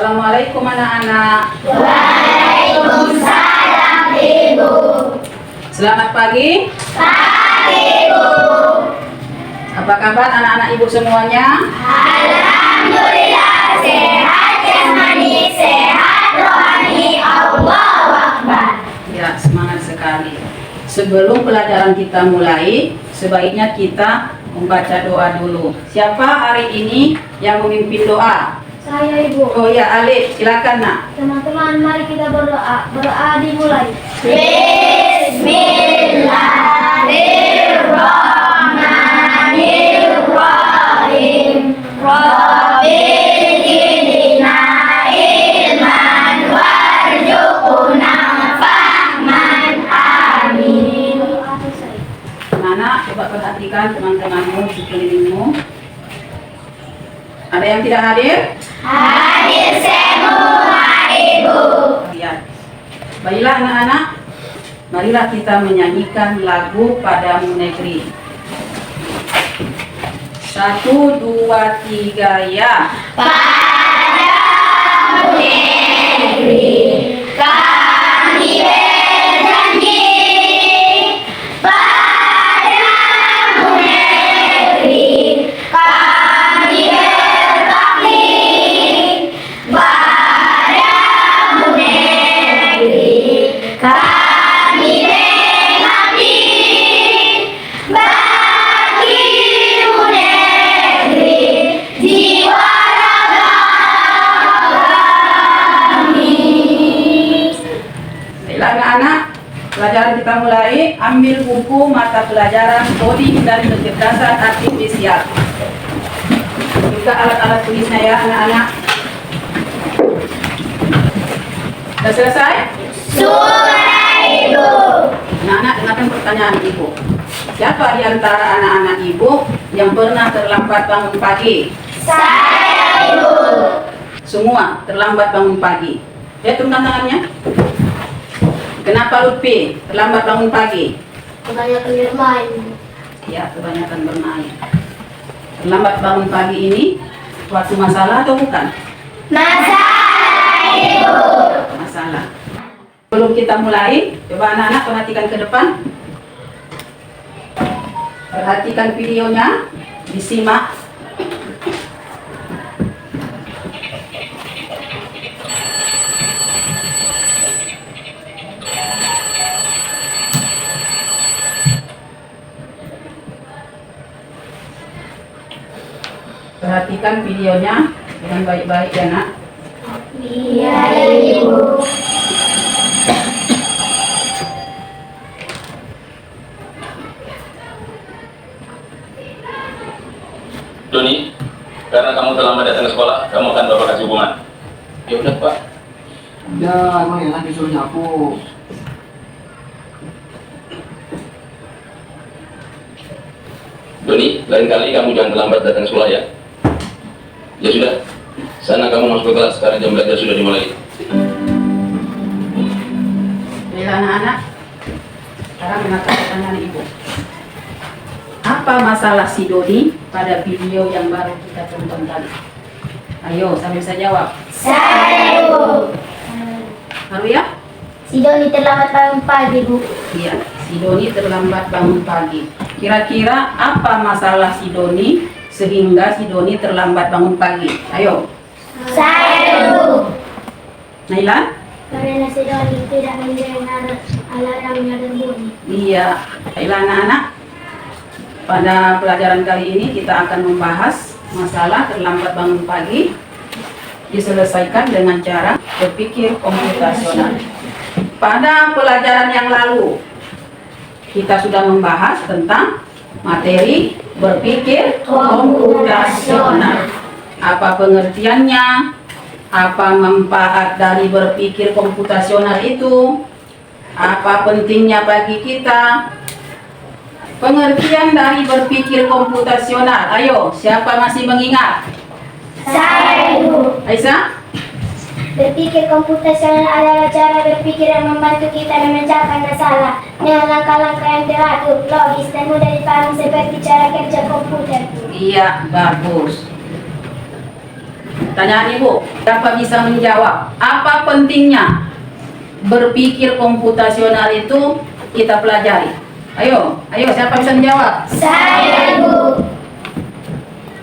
Assalamualaikum anak-anak. Waalaikumsalam Ibu. Selamat pagi. Pagi Ibu. Apa kabar anak-anak Ibu semuanya? Alhamdulillah sehat jasmani, sehat rohani. Allahu Akbar. Ya, semangat sekali. Sebelum pelajaran kita mulai, sebaiknya kita membaca doa dulu. Siapa hari ini yang memimpin doa? Saya Ibu. Oh ya, Alif, silakan nak. Teman-teman, mari kita berdoa. Berdoa dimulai. Bismillahirrahmanirrahim. Rabbil zidna ilman warzuqna fahman. Amin. Anak, coba perhatikan teman-temanmu di sekelilingmu. Ada yang tidak hadir? Hadir semua Ibu. Lihat. Baiklah anak-anak, marilah kita menyanyikan lagu Padamu Negeri. 1, 2, 3, ya. Padamu negeri kami berjanji, padamu negeri kami berbakti, padamu negeri kami mengabdi, bagimu negeri jiwa raga kami. Baiklah anak-anak, pelajaran kita mulai. Ambil buku mata pelajaran Coding dan Kecerdasan Artifisial. Juga alat-alat tulisnya ya anak-anak. Sudah selesai? Sudah Ibu. Anak-anak dengarkan pertanyaan Ibu. Siapa di antara anak-anak Ibu yang pernah terlambat bangun pagi? Saya Ibu. Semua terlambat bangun pagi. Lihat turunkan tangannya. Kenapa Lutfi terlambat bangun pagi? Kebanyakan bermain. Ya, kebanyakan bermain. Terlambat bangun pagi ini suatu masalah atau bukan? Masalah Ibu. Masalah. Sebelum kita mulai, coba anak-anak perhatikan ke depan. Perhatikan videonya, disimak. Perhatikan videonya dengan baik-baik ya nak. Iya Ibu. Doni, karena kamu terlambat datang ke sekolah, kamu akan Bapak kasih hukuman. Ya udah Pak. Udah, emang enak disuruh nyapu. Doni, lain kali kamu jangan terlambat datang ke sekolah ya. Ya sudah, sana kamu masuk ke kelas, sekarang jam belajar sudah dimulai. Baiklah anak-anak, sekarang dengarkan pertanyaan Ibu. Apa masalah si Doni pada video yang baru kita tonton tadi? Ayo, sambil saya jawab. Saya Ibu. Baru ya? Si Doni terlambat bangun pagi Bu. Iya, si Doni terlambat bangun pagi. Kira-kira apa masalah si Doni sehingga si Doni terlambat bangun pagi? Ayo, Saya Ibu. Naila? Karena si Doni tidak mendengar alarmnya dan bunyi. Iya, baiklah anak-anak. Pada pelajaran kali ini kita akan membahas masalah terlambat bangun pagi diselesaikan dengan cara berpikir komputasional. Pada pelajaran yang lalu kita sudah membahas tentang materi berpikir komputasional. Apa pengertiannya? Apa manfaat dari berpikir komputasional itu? Apa pentingnya bagi kita? Pengertian dari berpikir komputasional. Ayo, siapa masih mengingat? Saya Ibu. Aisyah? Berpikir komputasional adalah cara berpikir yang membantu kita memecahkan masalah dengan langkah-langkah yang teratur, logis, dan mudah dipahami seperti cara kerja komputer. Iya, bagus. Tanyaan Ibu, siapa bisa menjawab? Apa pentingnya berpikir komputasional itu kita pelajari? Ayo, siapa bisa menjawab? Saya, Ibu.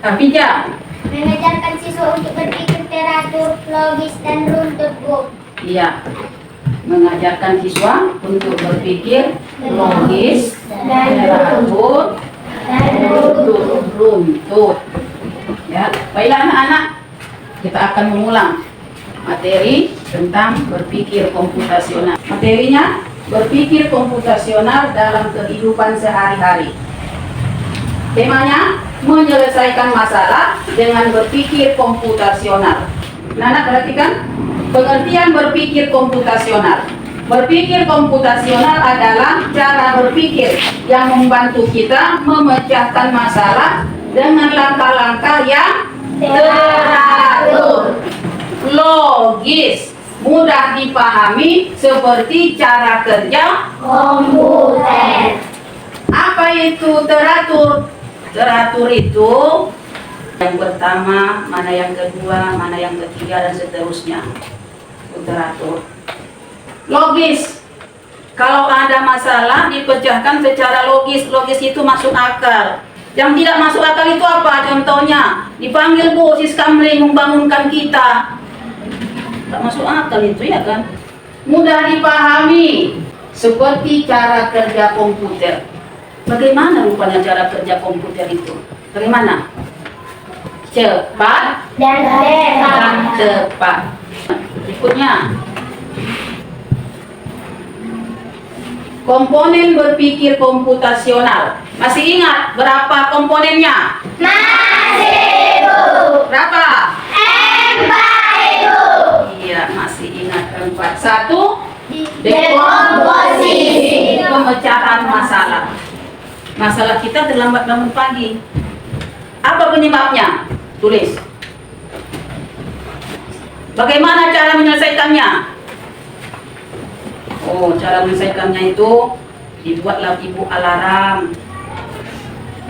Afija. Mengajarkan siswa untuk berpikir teratur, logis, dan runtut, Bu. Iya. Mengajarkan siswa untuk berpikir logis, teratur, dan runtut. Ya, baiklah anak-anak, kita akan mengulang materi tentang berpikir komputasional. Materinya berpikir komputasional dalam kehidupan sehari-hari. Temanya menyelesaikan masalah dengan berpikir komputasional. Anak perhatikan pengertian berpikir komputasional. Berpikir komputasional adalah cara berpikir yang membantu kita memecahkan masalah dengan langkah-langkah yang teratur, logis, mudah dipahami seperti cara kerja komputer. Apa itu teratur? Teratur itu yang pertama, mana yang kedua, mana yang ketiga, dan seterusnya. Itu teratur. Logis. Kalau ada masalah dipecahkan secara logis. Logis itu masuk akal. Yang tidak masuk akal itu apa? Contohnya, dipanggil Bu Sis Kamling membangunkan kita. Tak masuk akal itu, ya kan? Mudah dipahami seperti cara kerja komputer. Bagaimana rupanya cara kerja komputer itu? Bagaimana? Cepat Dan cepat. Berikutnya, komponen berpikir komputasional. Masih ingat berapa komponennya? masih, Bu. Berapa? 4, Ibu. Iya, masih ingat 4. 1. Dekomposisi. Pemecahan masalah. Masalah kita terlambat bangun pagi. Apa penyebabnya? Tulis. Bagaimana cara menyelesaikannya? Oh, cara menyelesaikannya itu dibuatlah Ibu alarm.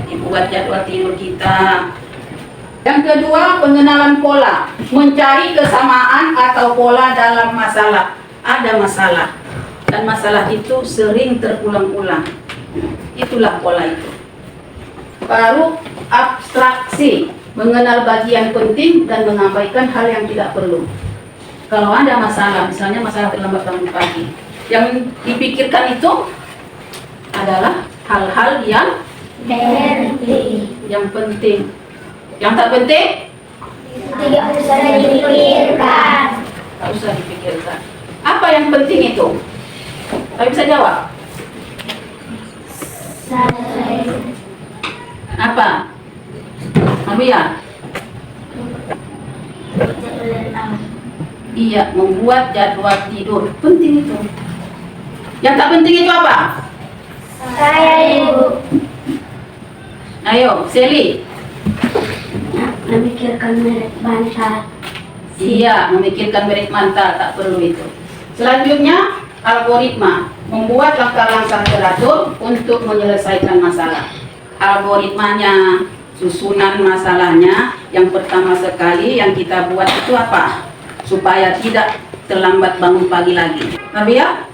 Dibuat jadwal tidur kita. Yang kedua, pengenalan pola. Mencari kesamaan atau pola dalam masalah. Ada masalah. Dan masalah itu sering terulang-ulang. Itulah pola itu. Baru abstraksi, mengenal bagian penting dan mengabaikan hal yang tidak perlu. Kalau ada masalah, misalnya masalah terlambat bangun pagi, yang dipikirkan itu adalah hal-hal yang penting. Yang tak penting Tidak usah dipikirkan. tak usah dipikirkan. Apa yang penting itu? Tak bisa jawab. Apa? Abia? Iya, membuat jadwal tidur. Penting itu. Yang tak penting itu apa? Saya, Ibu. Ayo, Seli. Memikirkan merek bantal. Iya, memikirkan merek mantel, tak perlu itu. Selanjutnya, algoritma. Membuat langkah-langkah teratur untuk menyelesaikan masalah. Algoritmanya, susunan masalahnya, yang pertama sekali yang kita buat itu apa? Supaya tidak terlambat bangun pagi lagi. Rabia?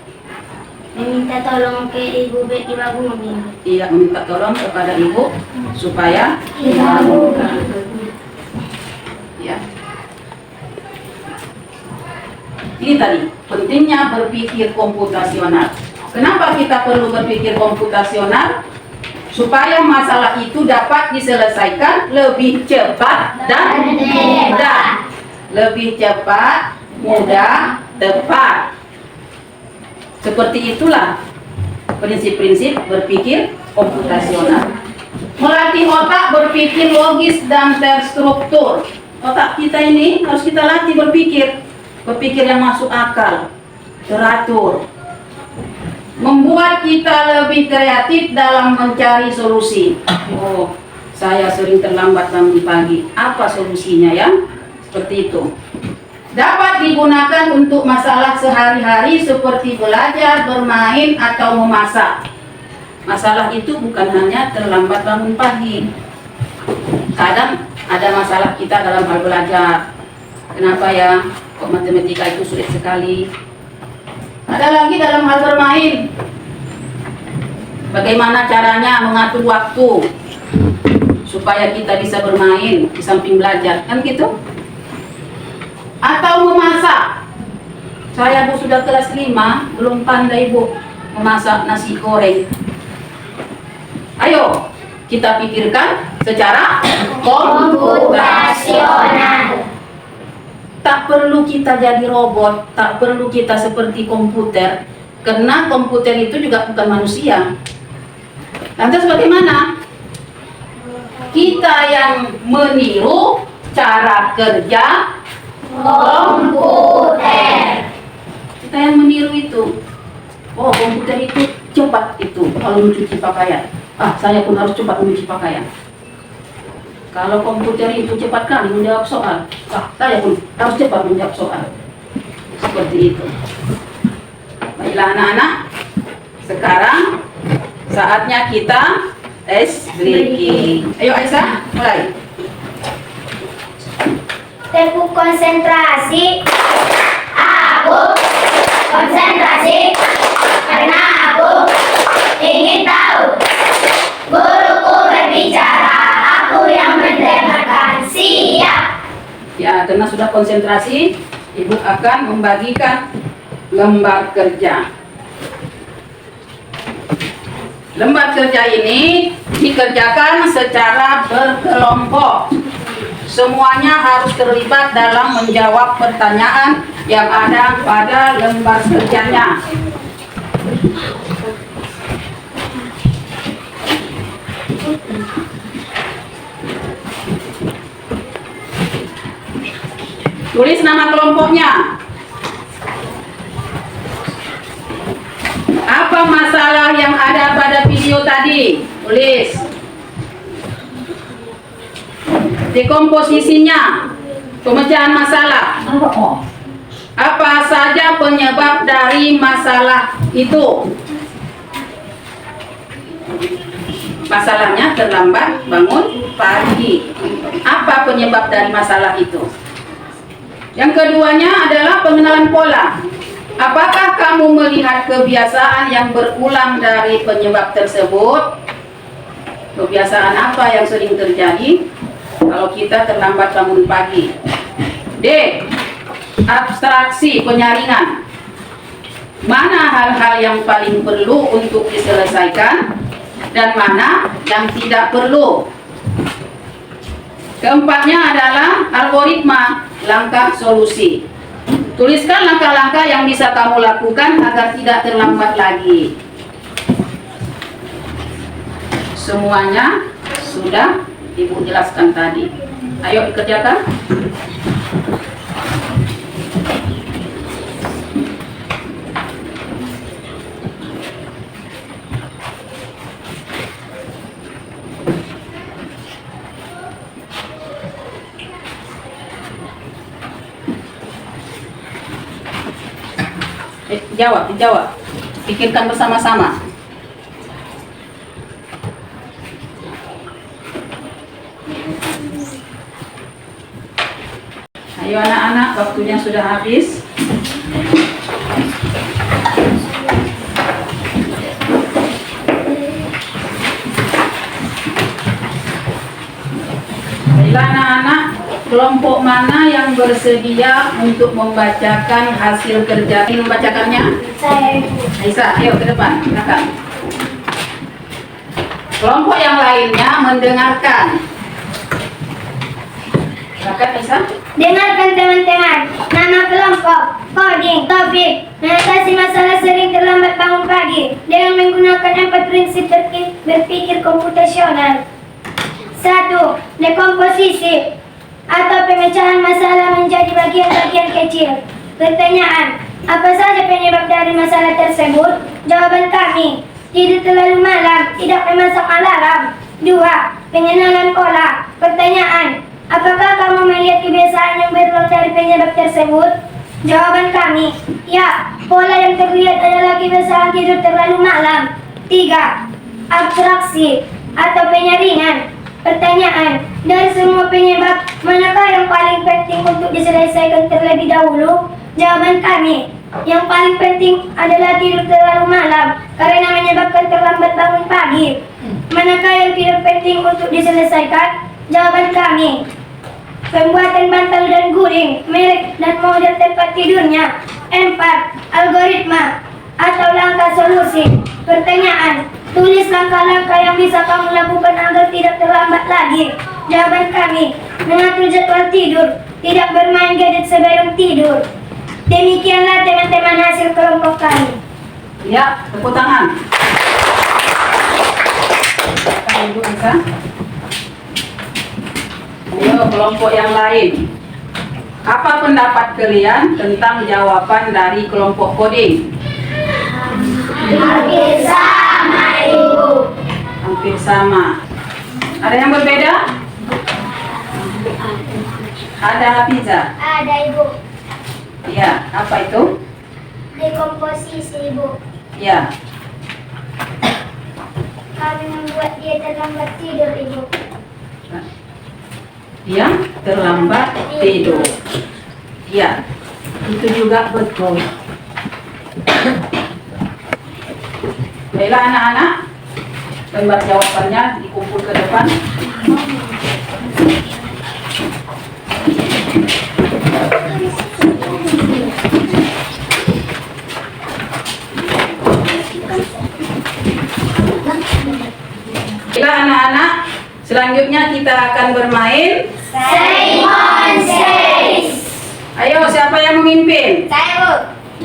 Meminta tolong ke Ibu Betty bangunin. Iya, meminta tolong kepada ibu supaya Dibangunkan. Ya. Ini tadi pentingnya berpikir komputasional. Kenapa kita perlu berpikir komputasional? Supaya masalah itu dapat diselesaikan lebih cepat dan mudah. Lebih cepat, mudah, tepat. Seperti itulah prinsip-prinsip berpikir komputasional. Melatih otak berpikir logis dan terstruktur. Otak kita ini harus kita latih berpikir. Berpikir yang masuk akal, teratur. Membuat kita lebih kreatif dalam mencari solusi. Oh, saya sering terlambat bangun pagi. Apa solusinya ya? Seperti itu. Dapat digunakan untuk masalah sehari-hari seperti belajar, bermain, atau memasak. Masalah itu bukan hanya terlambat bangun pagi. Kadang ada masalah kita dalam hal belajar. Kenapa ya? Kok matematika itu sulit sekali? Ada lagi dalam hal bermain. Bagaimana caranya mengatur waktu supaya kita bisa bermain di samping belajar, kan gitu? Atau memasak. Saya Bu sudah kelas 5, belum pandai Bu memasak nasi goreng. Ayo, kita pikirkan secara komputasional. Tak perlu kita jadi robot, tak perlu kita seperti komputer, karena komputer itu juga bukan manusia. Lantas bagaimana? Kita yang meniru cara kerja komputer. Kita yang meniru itu. Oh, komputer itu cepat itu kalau mencuci pakaian. Saya pun harus cepat mencuci pakaian. Kalau komputer itu cepat kali menjawab soal, saya pun harus cepat menjawab soal. Seperti itu. Baiklah anak-anak, sekarang saatnya kita ice breaking. Ayo Aisyah, mulai. Teguh konsentrasi. Aku konsentrasi karena aku ingin tahu. Guruku berbicara, aku yang mendengarkan. Siap. Ya, karena sudah konsentrasi, Ibu akan membagikan lembar kerja. Lembar kerja ini dikerjakan secara berkelompok. Semuanya harus terlibat dalam menjawab pertanyaan yang ada pada lembar kerjanya. Tulis nama kelompoknya. Apa masalah yang ada pada video tadi? Tulis. Dekomposisinya, pemecahan masalah. Apa saja penyebab dari masalah itu? Masalahnya terlambat bangun pagi. Apa penyebab dari masalah itu? Yang keduanya adalah pengenalan pola. Apakah kamu melihat kebiasaan yang berulang dari penyebab tersebut? Kebiasaan apa yang sering terjadi kalau kita terlambat bangun pagi? D. Abstraksi penyaringan. Mana hal-hal yang paling perlu untuk diselesaikan dan mana yang tidak perlu? Keempatnya adalah algoritma, langkah solusi. Tuliskan langkah-langkah yang bisa kamu lakukan agar tidak terlambat lagi. Semuanya sudah Ibu jelaskan tadi. Ayo dikerjakan. Dijawab. Pikirkan bersama-sama. Ayo anak-anak, waktunya sudah habis. Baiklah anak-anak, kelompok mana yang bersedia untuk membacakan hasil kerja? Ingin membacakannya? Saya. Aisyah, ayo ke depan, silakan. Kelompok yang lainnya mendengarkan. Silakan Aisyah. Dengarkan teman-teman. Nama kelompok, coding, topik, mengatasi masalah sering terlambat bangun pagi dengan menggunakan 4 prinsip berpikir komputasional. 1. Dekomposisi atau pemecahan masalah menjadi bagian-bagian kecil. Pertanyaan, apa saja penyebab dari masalah tersebut? Jawaban kami, tidur terlalu malam, tidak memasang alarm. 2. Pengenalan pola. Pertanyaan, apakah kamu melihat kebiasaan yang berulang dari penyebab tersebut? Jawaban kami, ya, pola yang terlihat adalah kebiasaan tidur terlalu malam. 3. Abstraksi atau penyaringan. Pertanyaan, dari semua penyebab, manakah yang paling penting untuk untuk diselesaikan terlebih dahulu? Jawaban kami, yang paling penting adalah tidur terlalu malam karena menyebabkan terlambat bangun pagi. Manakah yang tidak penting untuk diselesaikan? Jawaban kami, pembuatan bantal dan guling, merek dan model tempat tidurnya. 4. Algoritma atau langkah solusi. Pertanyaan, tulis langkah-langkah yang bisa kamu lakukan agar tidak terlambat lagi. Jawaban kami, mengatur jadwal tidur, tidak bermain gadget sebelum tidur. Demikianlah teman-teman hasil kelompok kami. Ya, tepuk tangan. Ibu Isa. Ayo, kelompok yang lain. Apa pendapat kalian tentang jawaban dari kelompok coding? Hampir sama, Ibu. Hampir sama. Ada yang berbeda? Ada Hafiza? Ada, Ibu. Ya, apa itu? Dekomposisi, Ibu. Ya, Kami membuat dia terlambat tidur, Ibu. dia terlambat tidur. Ya, itu juga betul. Baiklah anak-anak, lembar jawabannya dikumpul ke depan. Baiklah anak-anak, selanjutnya kita akan bermain. Simon Says. Ayo, siapa yang memimpin? Saya, Bu.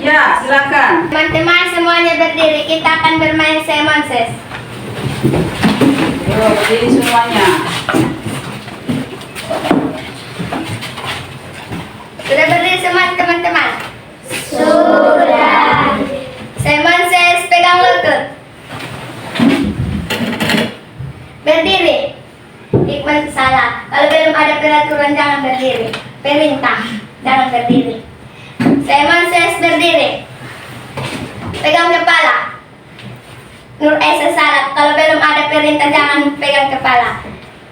Ya, silakan. Teman-teman semuanya berdiri, kita akan bermain Simon Says. Ayo, berdiri semuanya. Sudah berdiri semua teman-teman? Sudah. Simon Says, pegang lutut. Berdiri. Hikmat salah. Kalau belum ada peraturan jangan berdiri. Perintah, jangan berdiri. Simon Says berdiri. Pegang kepala. Nur Esa salah. Kalau belum ada perintah jangan pegang kepala.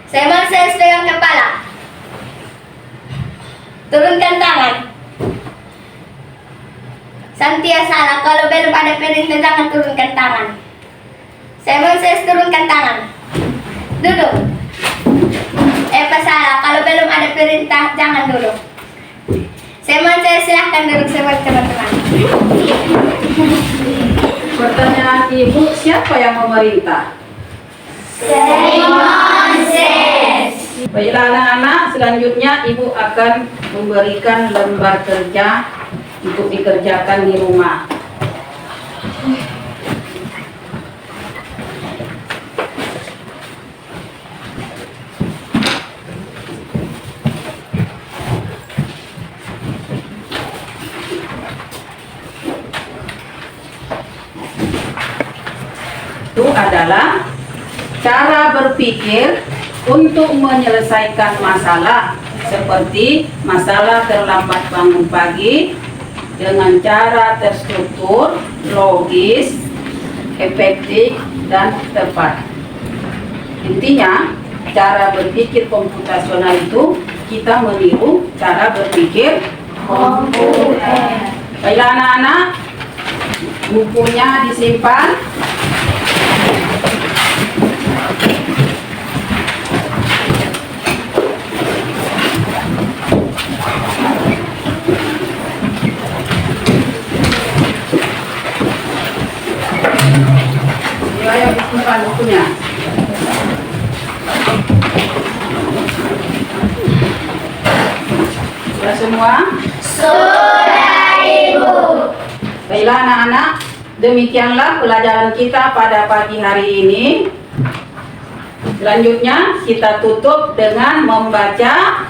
Simon Says pegang kepala. Turunkan tangan. Santia salah. Kalau belum ada perintah jangan turunkan tangan. Simon Says turunkan tangan. Duduk. Eva salah. Kalau belum ada perintah jangan duduk. Simon Says silahkan duduk semua teman-teman. Pertanyaan ibu, siapa yang memerintah? Simon Says. Baiklah anak-anak, selanjutnya ibu akan memberikan lembar kerja untuk dikerjakan di rumah. Itu adalah cara berpikir untuk menyelesaikan masalah seperti masalah terlambat bangun pagi dengan cara terstruktur, logis, efektif, dan tepat. Intinya, cara berpikir komputasional itu kita meniru cara berpikir komputer. Baiklah anak-anak, bukunya disimpan. Ayo disimpan bukunya. Sudah semua? Sudah, Ibu. Baiklah anak-anak, demikianlah pelajaran kita pada pagi hari ini. Selanjutnya kita tutup dengan membaca